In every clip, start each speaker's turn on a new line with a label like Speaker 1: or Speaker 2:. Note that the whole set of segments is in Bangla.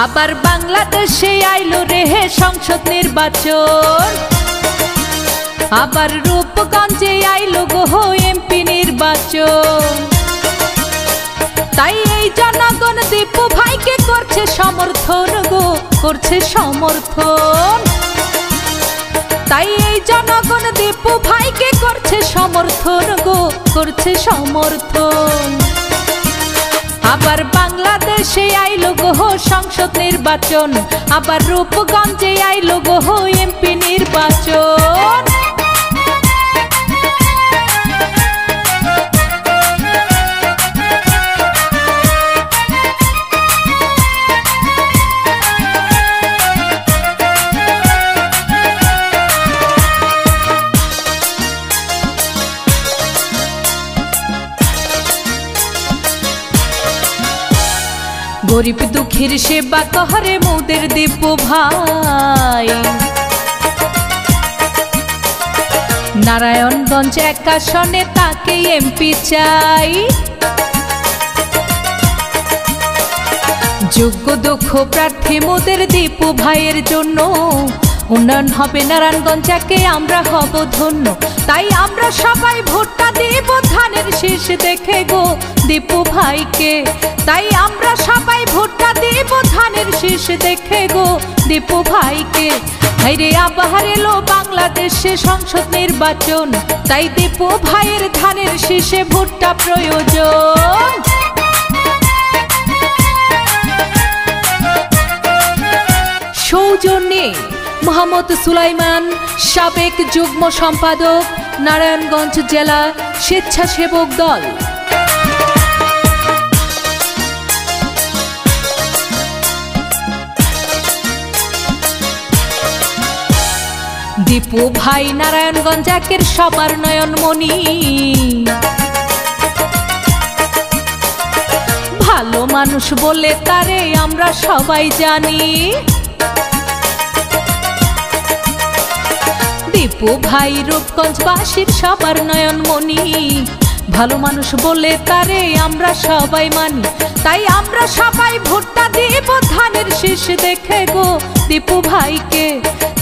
Speaker 1: আবার বাংলাদেশে আইলো রে সংসদ নির্বাচন, আবার রূপগঞ্জে আইলো গো এমপি নির্বাচন। তাই এই জনগণ দীপু ভাইকে করছে সমর্থন গো, করছে সমর্থন। তাই এই জনগণ দীপু ভাইকে করছে সমর্থন গো, করছে সমর্থন। আবার বাংলাদেশে আইলো গো সংসদ নির্বাচন, আবার রূপগঞ্জে আইলো গো এমপি নির্বাচন। গরিব দুঃখীর সেবা করে মোদের দীপু ভাই। নারায়ণগঞ্জ এক আসনে তাকে এমপি চাই। যোগ্য দক্ষ প্রার্থী মোদের দীপু ভাইয়ের জন্য উন্নয়ন হবে নারায়ণগঞ্জ, একে আমরা হব ধন্য। তাই আমরা সবাই ভোটটা দিব ধানের শীষ দেখে গো দীপু ভাইকে। তাই আমরা সবাই ভোটটা দিব ধানের শীষ দেখে গো দীপু ভাইকে। হাইরে আবার এলো বাংলাদেশে সংসদ নির্বাচন, তাই দীপু ভাইয়ের ধানের শীষে ভোটটা প্রয়োজন। সৌজন্যে মোহাম্মদ সুলাইমান, সাবেক যুগ্ম সম্পাদক, নারায়ণগঞ্জ জেলা স্বেচ্ছাসেবক দল। দীপু ভাই নারায়ণগঞ্জ একের সবার নয়নমণি। ভালো মানুষ বলে তারে আমরা সবাই জানি। দীপু ভাই রূপগঞ্জবাসীর সবার নয়নমণি, ভালো মানুষ বলে তারে আমরা সবাই মানি। তাই আমরা সবাই ভোটটা দিব ধানের শীষ দেখে গো দীপু ভাইকে।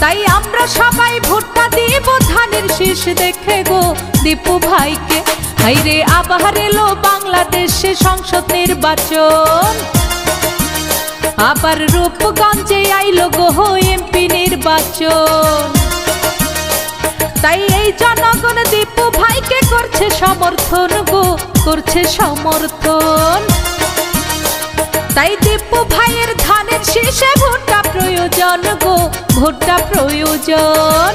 Speaker 1: তাই আমরা সবাই ভোটটা দিব ধানের শীষ দেখে গো দীপু ভাইকে। হাইরে আবার এলো বাংলাদেশে সংসদ নির্বাচন, আবার রূপগঞ্জে আইলো গো এমপি নির্বাচন। তাই এই জনগণ দীপু ভাইকে করছে সমর্থন গো, করছে সমর্থন। তাই দীপু ভাইয়ের ধানের শীষে ভোটটা প্রয়োজন গো, ভোটটা প্রয়োজন।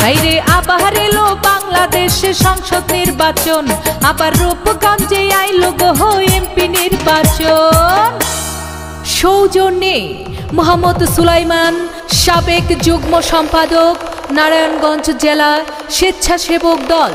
Speaker 1: হাইরে আবার এলো বাংলাদেশে সংসদ নির্বাচন, আবার রূপগঞ্জে আইলো গো এমপি নির্বাচন। সৌজন্যে মোহাম্মদ সুলাইমান, সাবেক যুগ্ম সম্পাদক, নারায়ণগঞ্জ জেলা স্বেচ্ছাসেবক দল।